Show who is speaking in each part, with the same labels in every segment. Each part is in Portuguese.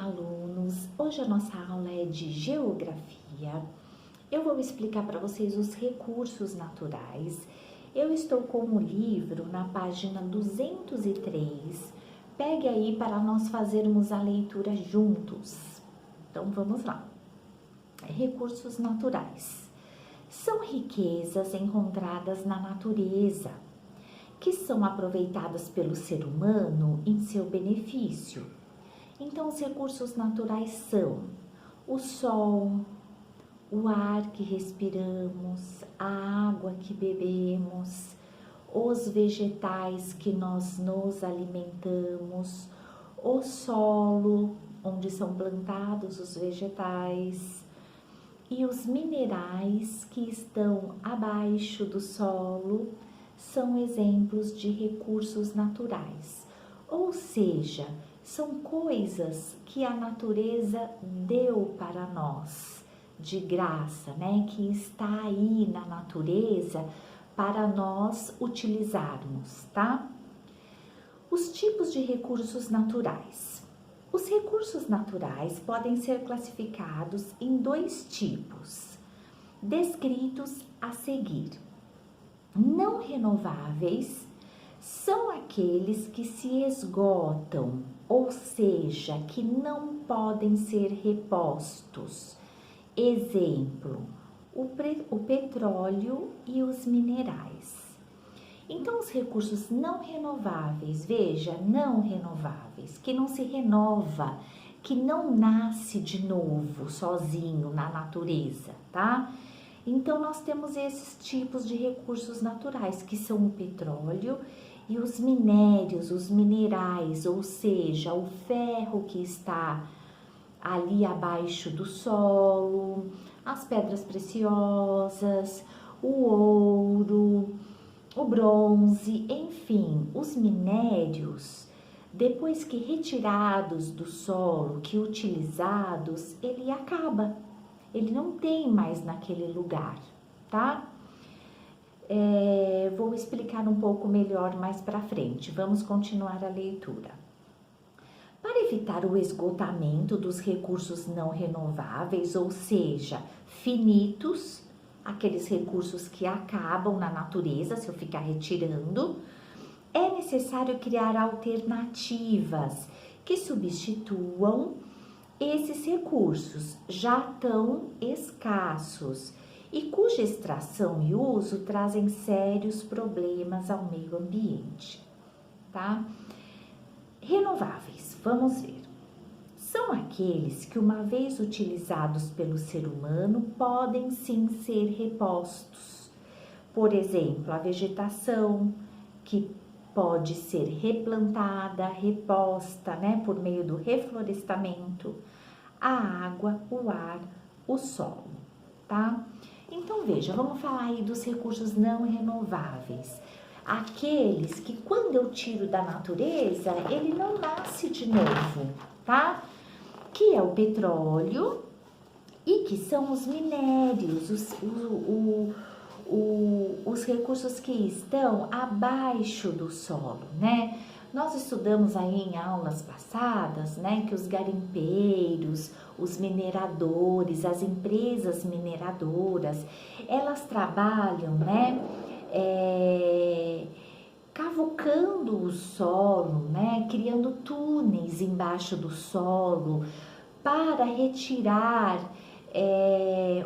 Speaker 1: Olá, alunos! Hoje a nossa aula é de Geografia. Eu vou explicar para vocês os recursos naturais. Eu estou com o livro na página 203. Pegue aí para nós fazermos a leitura juntos. Então, vamos lá. Recursos naturais. São riquezas encontradas na natureza, que são aproveitadas pelo ser humano em seu benefício. Então, os recursos naturais são o sol, o ar que respiramos, a água que bebemos, os vegetais que nós nos alimentamos, o solo onde são plantados os vegetais e os minerais que estão abaixo do solo são exemplos de recursos naturais, ou seja, são coisas que a natureza deu para nós de graça, né? Que está aí na natureza para nós utilizarmos, tá? Os tipos de recursos naturais. Os recursos naturais podem ser classificados em dois tipos, descritos a seguir. Não renováveis são aqueles que se esgotam, ou seja, que não podem ser repostos. Exemplo, o petróleo e os minerais. Então, os recursos não renováveis, veja, não renováveis, que não se renova, que não nasce de novo sozinho na natureza, tá? Então, nós temos esses tipos de recursos naturais, que são o petróleo e os minérios, os minerais, ou seja, o ferro que está ali abaixo do solo, as pedras preciosas, o ouro, o bronze, enfim, os minérios, depois que retirados do solo, que utilizados, ele acaba, ele não tem mais naquele lugar, tá? Vou explicar um pouco melhor mais para frente. Vamos continuar a leitura. Para evitar o esgotamento dos recursos não renováveis, ou seja, finitos, aqueles recursos que acabam na natureza se eu ficar retirando, é necessário criar alternativas que substituam esses recursos já tão escassos e cuja extração e uso trazem sérios problemas ao meio ambiente, tá? Renováveis, vamos ver. São aqueles que, uma vez utilizados pelo ser humano, podem sim ser repostos. Por exemplo, a vegetação, que pode ser replantada, reposta, né, por meio do reflorestamento, a água, o ar, o solo, tá? Então, veja, vamos falar aí dos recursos não renováveis. Aqueles que, quando eu tiro da natureza, ele não nasce de novo, tá? Que é o petróleo e que são os minérios, os recursos que estão abaixo do solo, né? Nós estudamos aí em aulas passadas, né, que os garimpeiros, os mineradores, as empresas mineradoras, elas trabalham, né, cavucando o solo, né, criando túneis embaixo do solo para retirar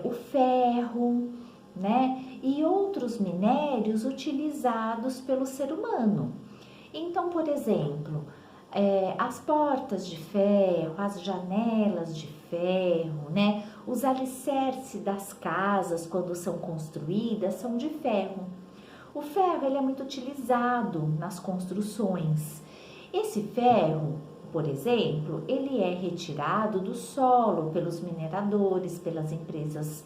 Speaker 1: o ferro, né, e outros minérios utilizados pelo ser humano. Então, por exemplo, as portas de ferro, as janelas de ferro, né, os alicerces das casas quando são construídas são de ferro. O ferro ele é muito utilizado nas construções. Esse ferro, por exemplo, ele é retirado do solo pelos mineradores, pelas empresas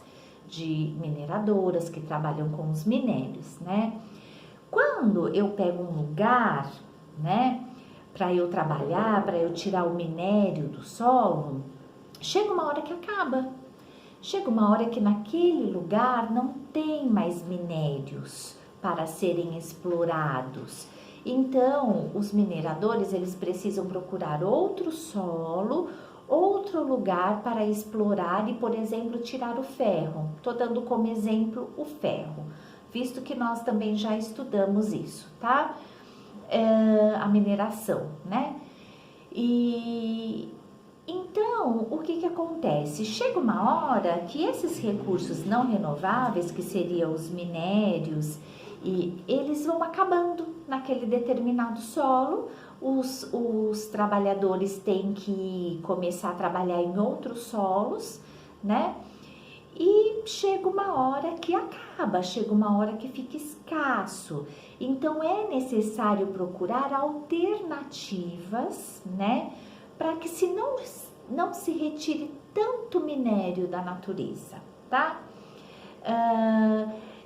Speaker 1: de mineradoras que trabalham com os minérios, né? Quando eu pego um lugar, né, para eu trabalhar, para eu tirar o minério do solo, chega uma hora que acaba. Chega uma hora que naquele lugar não tem mais minérios para serem explorados. Então, os mineradores, eles precisam procurar outro solo outro lugar para explorar e, por exemplo, tirar o ferro. Estou dando como exemplo o ferro, visto que nós também já estudamos isso, tá? A mineração, né? E então, o que acontece? Chega uma hora que esses recursos não renováveis, que seriam os minérios, e eles vão acabando naquele determinado solo. Os trabalhadores têm que começar a trabalhar em outros solos, né? E chega uma hora que acaba, chega uma hora que fica escasso. Então é necessário procurar alternativas, né? Para que não se retire tanto minério da natureza, tá?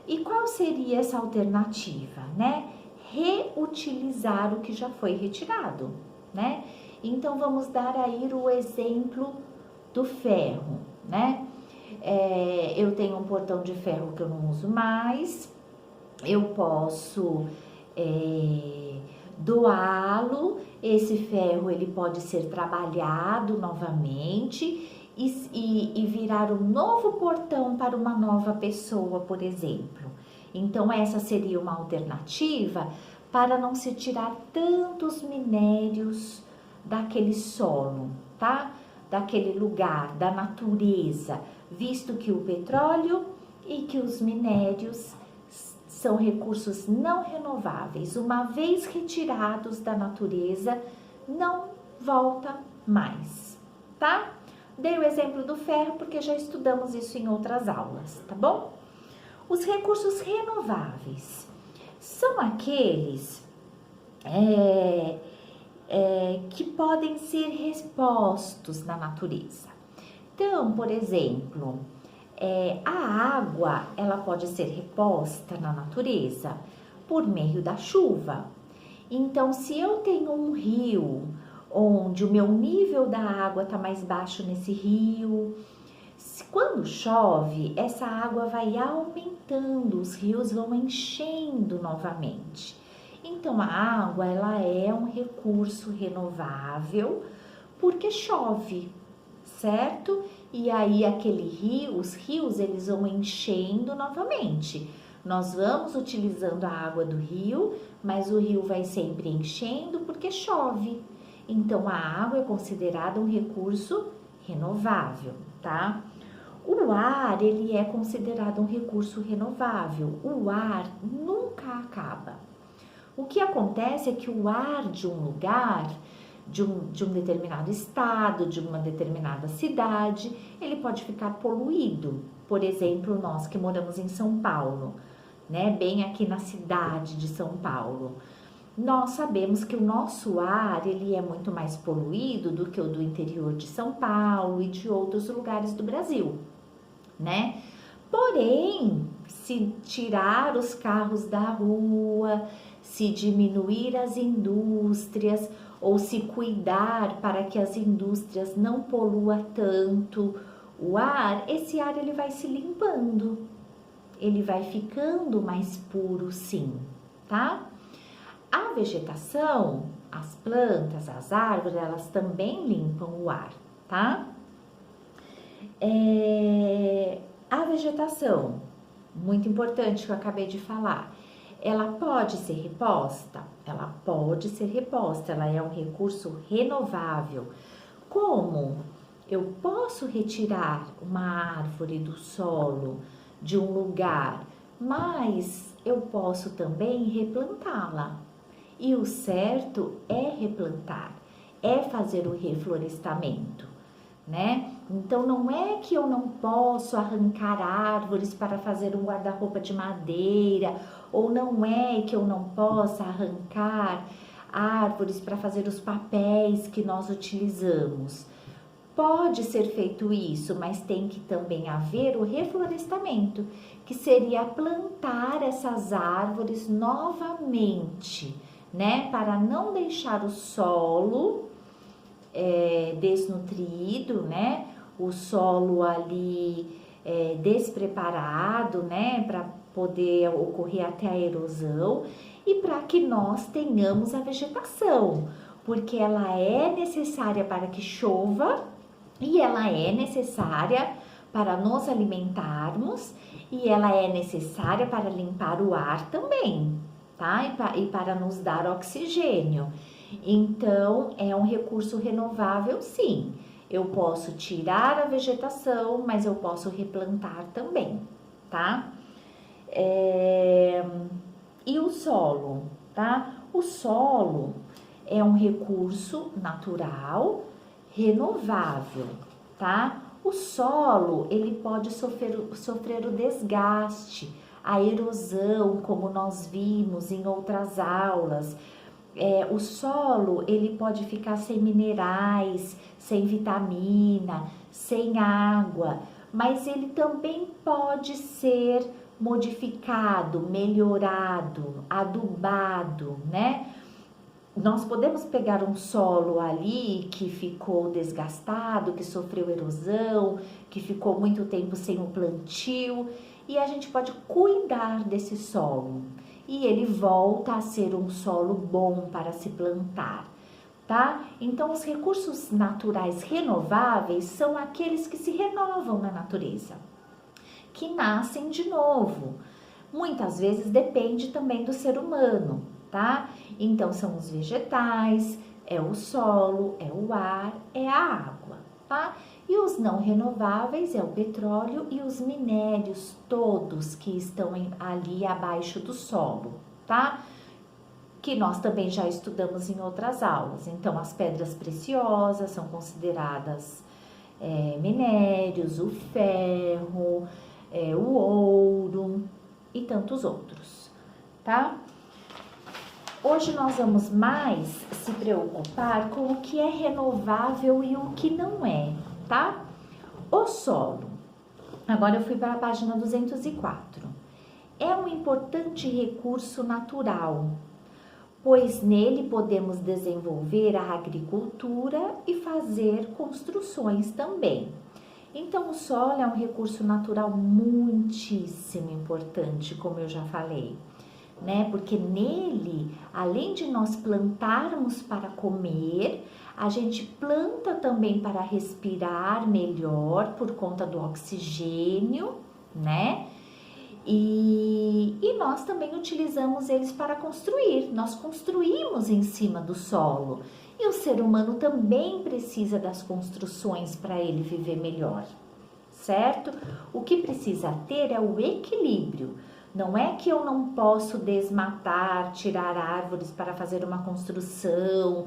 Speaker 1: E qual seria essa alternativa, né? Reutilizar o que já foi retirado, né? Então vamos dar aí o exemplo do ferro, né? Eu tenho um portão de ferro que eu não uso mais, eu posso doá-lo, esse ferro ele pode ser trabalhado novamente e virar um novo portão para uma nova pessoa, por exemplo. Então essa seria uma alternativa para não se tirar tantos minérios daquele solo, tá? Daquele lugar, da natureza, visto que o petróleo e que os minérios são recursos não renováveis. Uma vez retirados da natureza, não volta mais, tá? Dei o exemplo do ferro porque já estudamos isso em outras aulas, tá bom? Os recursos renováveis são aqueles que podem ser repostos na natureza. Então, por exemplo, a água, ela pode ser reposta na natureza por meio da chuva. Então, se eu tenho um rio onde o meu nível da água está mais baixo nesse rio, quando chove, essa água vai aumentando, os rios vão enchendo novamente. Então, a água, ela é um recurso renovável porque chove, certo? E aí os rios, eles vão enchendo novamente. Nós vamos utilizando a água do rio, mas o rio vai sempre enchendo porque chove. Então, a água é considerada um recurso renovável, tá? O ar, ele é considerado um recurso renovável. O ar nunca acaba. O que acontece é que o ar de um lugar, de um determinado estado, de uma determinada cidade, ele pode ficar poluído. Por exemplo, nós que moramos em São Paulo, né, bem aqui na cidade de São Paulo, nós sabemos que o nosso ar, ele é muito mais poluído do que o do interior de São Paulo e de outros lugares do Brasil, né? Porém, se tirar os carros da rua, se diminuir as indústrias ou se cuidar para que as indústrias não poluam tanto o ar, esse ar ele vai se limpando, ele vai ficando mais puro, sim, tá? A vegetação, as plantas, as árvores, elas também limpam o ar, tá? A vegetação, muito importante que eu acabei de falar, ela pode ser reposta? Ela pode ser reposta, ela é um recurso renovável. Como eu posso retirar uma árvore do solo de um lugar, mas eu posso também replantá-la. E o certo é replantar, é fazer o reflorestamento, né? Então, não é que eu não posso arrancar árvores para fazer um guarda-roupa de madeira, ou não é que eu não possa arrancar árvores para fazer os papéis que nós utilizamos. Pode ser feito isso, mas tem que também haver o reflorestamento, que seria plantar essas árvores novamente, né? Para não deixar o solo desnutrido, né? O solo ali despreparado, né? Para poder ocorrer até a erosão e para que nós tenhamos a vegetação, porque ela é necessária para que chova e ela é necessária para nos alimentarmos e ela é necessária para limpar o ar também, tá? E para nos dar oxigênio. Então, é um recurso renovável, sim. Eu posso tirar a vegetação, mas eu posso replantar também, tá? E o solo, tá? O solo é um recurso natural renovável, tá? O solo, ele pode sofrer o desgaste, a erosão, como nós vimos em outras aulas. O solo, ele pode ficar sem minerais, sem vitamina, sem água, mas ele também pode ser modificado, melhorado, adubado, né? Nós podemos pegar um solo ali que ficou desgastado, que sofreu erosão, que ficou muito tempo sem o plantio, e a gente pode cuidar desse solo. E ele volta a ser um solo bom para se plantar, tá? Então, os recursos naturais renováveis são aqueles que se renovam na natureza, que nascem de novo. Muitas vezes depende também do ser humano, tá? Então, são os vegetais, é o solo, é o ar, é a água, tá? E os não renováveis é o petróleo e os minérios todos que estão ali abaixo do solo, tá? Que nós também já estudamos em outras aulas. Então, as pedras preciosas são consideradas minérios, o ferro, o ouro e tantos outros, tá? Hoje nós vamos mais se preocupar com o que é renovável e o que não é, tá? O solo. Agora eu fui para a página 204. É um importante recurso natural, pois nele podemos desenvolver a agricultura e fazer construções também. Então, o solo é um recurso natural muitíssimo importante, como eu já falei, né? Porque nele, além de nós plantarmos para comer, a gente planta também para respirar melhor por conta do oxigênio, né? E nós também utilizamos eles para construir. Nós construímos em cima do solo. E o ser humano também precisa das construções para ele viver melhor, certo? O que precisa ter é o equilíbrio. Não é que eu não posso desmatar, tirar árvores para fazer uma construção,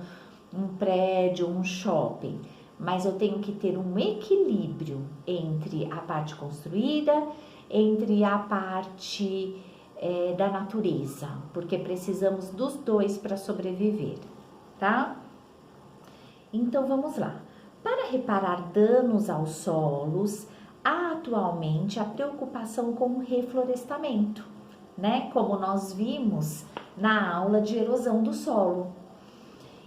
Speaker 1: um prédio, um shopping, mas eu tenho que ter um equilíbrio entre a parte construída, entre a parte da natureza, porque precisamos dos dois para sobreviver, tá? Então vamos lá. Para reparar danos aos solos, há atualmente a preocupação com o reflorestamento, né? Como nós vimos na aula de erosão do solo.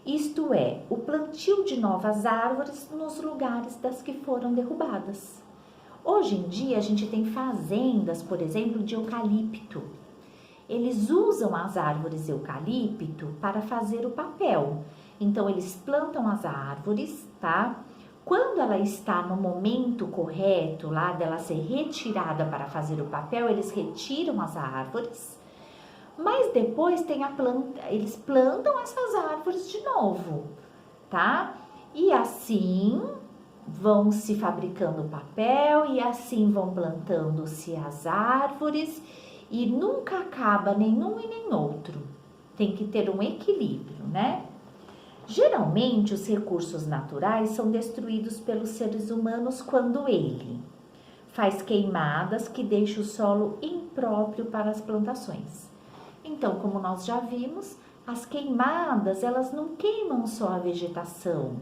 Speaker 1: Isto é, o plantio de novas árvores nos lugares das que foram derrubadas. Hoje em dia a gente tem fazendas, por exemplo, de eucalipto. Eles usam as árvores eucalipto para fazer o papel. Então, eles plantam as árvores, tá? Quando ela está no momento correto, lá dela ser retirada para fazer o papel, eles retiram as árvores. Mas depois tem eles plantam essas árvores de novo, tá? E assim vão se fabricando papel e assim vão plantando-se as árvores e nunca acaba nenhum e nem outro. Tem que ter um equilíbrio, né? Geralmente, os recursos naturais são destruídos pelos seres humanos quando ele faz queimadas que deixam o solo impróprio para as plantações. Então, como nós já vimos, as queimadas, elas não queimam só a vegetação,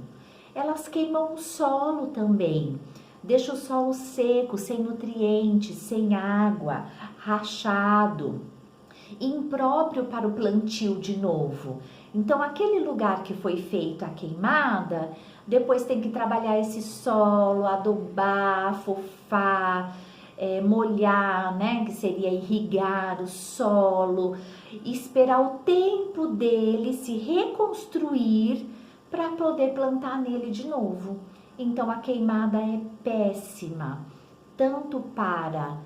Speaker 1: elas queimam o solo também. Deixa o solo seco, sem nutrientes, sem água, rachado, impróprio para o plantio de novo. Então, aquele lugar que foi feito a queimada, depois tem que trabalhar esse solo, adubar, afofar, molhar, né? Que seria irrigar o solo, esperar o tempo dele se reconstruir para poder plantar nele de novo. Então a queimada é péssima, tanto para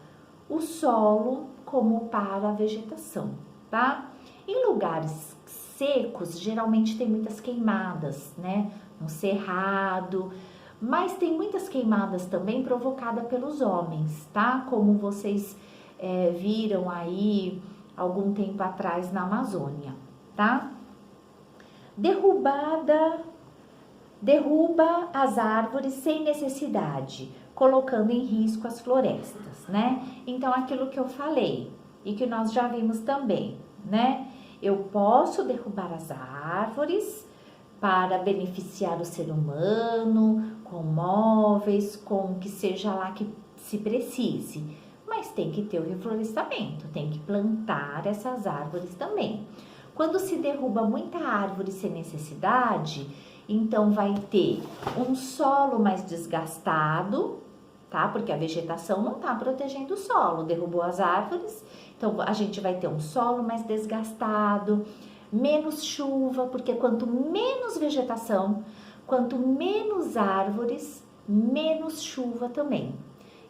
Speaker 1: o solo como para a vegetação, tá? Em lugares secos, geralmente tem muitas queimadas, né? No cerrado, mas tem muitas queimadas também provocadas pelos homens, tá? Como vocês viram aí algum tempo atrás na Amazônia, tá? Derruba as árvores sem necessidade, colocando em risco as florestas, né? Então, aquilo que eu falei e que nós já vimos também, né? Eu posso derrubar as árvores para beneficiar o ser humano, com móveis, com o que seja lá que se precise, mas tem que ter o reflorestamento, tem que plantar essas árvores também. Quando se derruba muita árvore sem necessidade, então vai ter um solo mais desgastado, tá? Porque a vegetação não tá protegendo o solo, derrubou as árvores, então a gente vai ter um solo mais desgastado, menos chuva, porque quanto menos vegetação, quanto menos árvores, menos chuva também.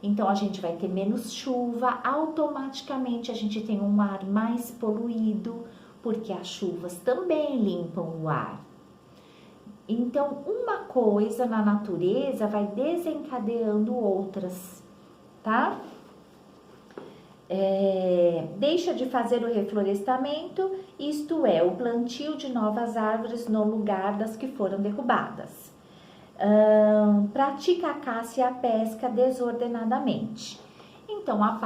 Speaker 1: Então a gente vai ter menos chuva, automaticamente a gente tem um ar mais poluído, porque as chuvas também limpam o ar. Então, uma coisa na natureza vai desencadeando outras, tá? Deixa de fazer o reflorestamento, isto é, o plantio de novas árvores no lugar das que foram derrubadas. Pratica a caça e a pesca desordenadamente. Então, a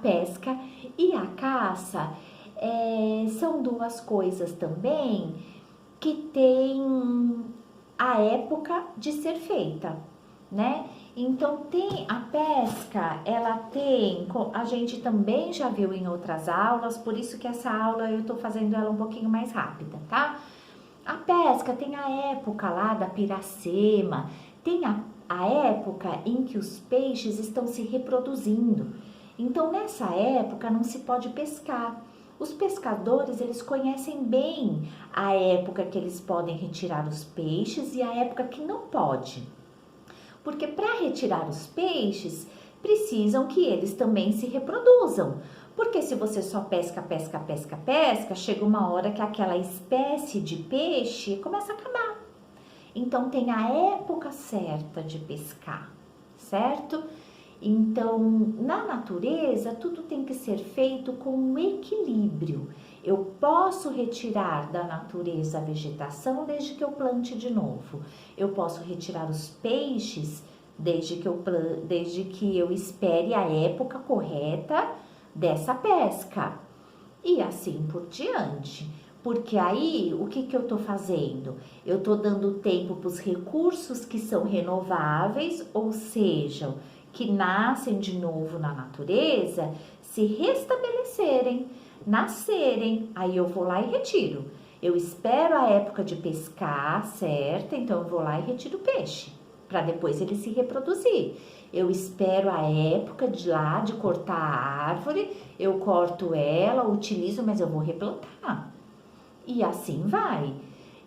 Speaker 1: pesca e a caça são duas coisas também que tem a época de ser feita, né? Então, tem a pesca, a gente também já viu em outras aulas, por isso que essa aula eu tô fazendo ela um pouquinho mais rápida, tá? A pesca tem a época lá da piracema, tem a época em que os peixes estão se reproduzindo. Então, nessa época não se pode pescar. Os pescadores, eles conhecem bem a época que eles podem retirar os peixes e a época que não pode. Porque para retirar os peixes, precisam que eles também se reproduzam. Porque se você só pesca, chega uma hora que aquela espécie de peixe começa a acabar. Então, tem a época certa de pescar, certo? Então, na natureza, tudo tem que ser feito com um equilíbrio. Eu posso retirar da natureza a vegetação desde que eu plante de novo. Eu posso retirar os peixes desde que eu espere a época correta dessa pesca. E assim por diante. Porque aí, o que eu tô fazendo? Eu tô dando tempo para os recursos que são renováveis, ou seja, que nascem de novo na natureza, se restabelecerem, nascerem, aí eu vou lá e retiro. Eu espero a época de pescar, certo? Então eu vou lá e retiro o peixe, para depois ele se reproduzir. Eu espero a época de cortar a árvore, eu corto ela, utilizo, mas eu vou replantar. E assim vai,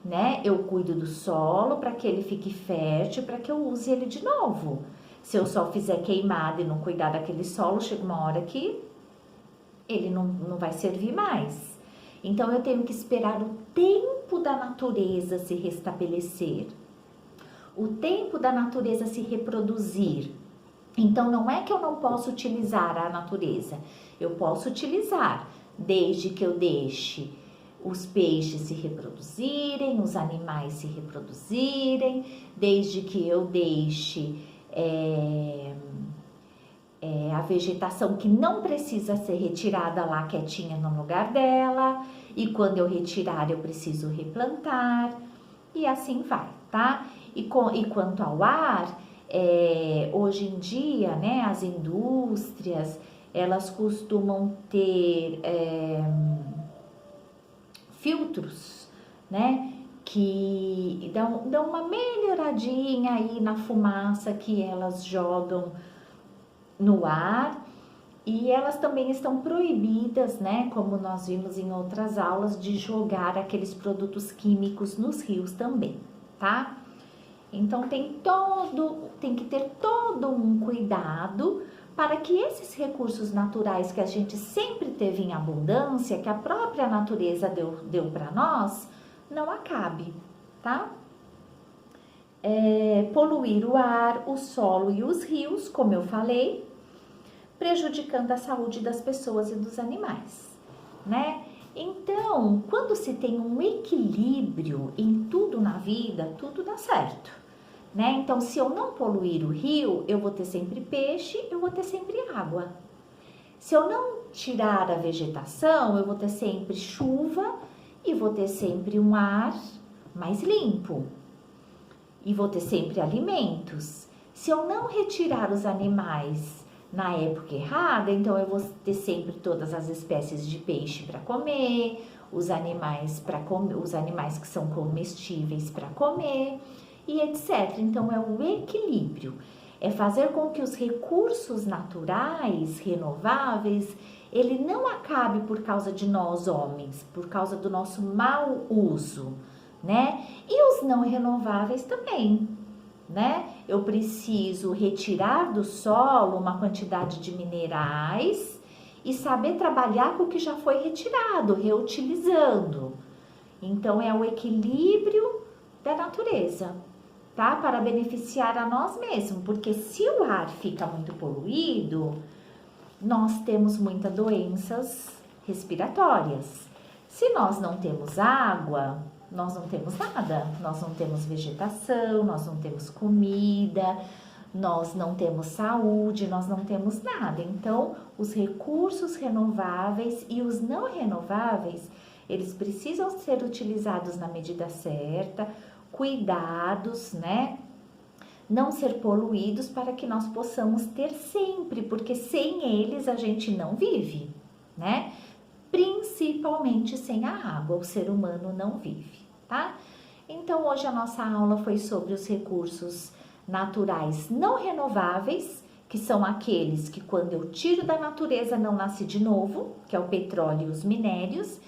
Speaker 1: né? Eu cuido do solo para que ele fique fértil, para que eu use ele de novo. Se eu só fizer queimada e não cuidar daquele solo, chega uma hora que ele não vai servir mais. Então, eu tenho que esperar o tempo da natureza se restabelecer, o tempo da natureza se reproduzir. Então, não é que eu não posso utilizar a natureza, eu posso utilizar, desde que eu deixe os peixes se reproduzirem, os animais se reproduzirem, desde que eu deixe a vegetação que não precisa ser retirada lá quietinha no lugar dela, e quando eu retirar eu preciso replantar, e assim vai, tá? E quanto ao ar, hoje em dia, né, as indústrias, elas costumam ter filtros, né, que dão uma melhoradinha aí na fumaça que elas jogam no ar, e elas também estão proibidas, né, como nós vimos em outras aulas, de jogar aqueles produtos químicos nos rios também, tá? Então tem que ter todo um cuidado para que esses recursos naturais que a gente sempre teve em abundância, que a própria natureza deu para nós, não acabe, tá? Poluir o ar, o solo e os rios, como eu falei, prejudicando a saúde das pessoas e dos animais, né? Então, quando se tem um equilíbrio em tudo na vida, tudo dá certo, né? Então, se eu não poluir o rio, eu vou ter sempre peixe, eu vou ter sempre água. Se eu não tirar a vegetação, eu vou ter sempre chuva e vou ter sempre um ar mais limpo. E vou ter sempre alimentos. Se eu não retirar os animais na época errada, então eu vou ter sempre todas as espécies de peixe para comer, os animais que são comestíveis para comer e etc. Então é o equilíbrio, é fazer com que os recursos naturais renováveis ele não acabe por causa de nós homens, por causa do nosso mau uso, né? E os não renováveis também, né? Eu preciso retirar do solo uma quantidade de minerais e saber trabalhar com o que já foi retirado, reutilizando. Então, é o equilíbrio da natureza, tá? Para beneficiar a nós mesmos, porque se o ar fica muito poluído, nós temos muitas doenças respiratórias. Se nós não temos água, nós não temos nada, nós não temos vegetação, nós não temos comida, nós não temos saúde, nós não temos nada. Então, os recursos renováveis e os não renováveis, eles precisam ser utilizados na medida certa, cuidados, né? Não ser poluídos para que nós possamos ter sempre, porque sem eles a gente não vive, né? Principalmente sem a água, o ser humano não vive, tá? Então, hoje a nossa aula foi sobre os recursos naturais não renováveis, que são aqueles que quando eu tiro da natureza não nasce de novo, que é o petróleo e os minérios,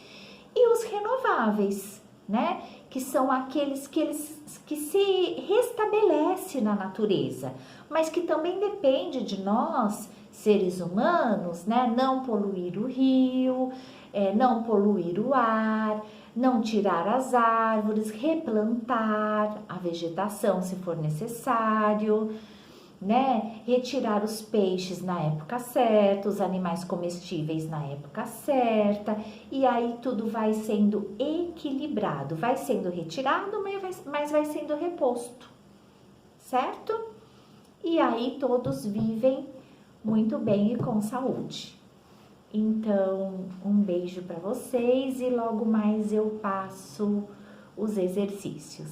Speaker 1: e os renováveis, né? Que são aqueles que se restabelecem na natureza, mas que também depende de nós, seres humanos, né? Não poluir o rio, não poluir o ar, não tirar as árvores, replantar a vegetação se for necessário, né? Retirar os peixes na época certa, os animais comestíveis na época certa, e aí tudo vai sendo equilibrado, vai sendo retirado, mas vai sendo reposto, certo? E aí todos vivem muito bem e com saúde. Então, um beijo para vocês e logo mais eu passo os exercícios.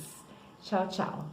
Speaker 1: Tchau, tchau.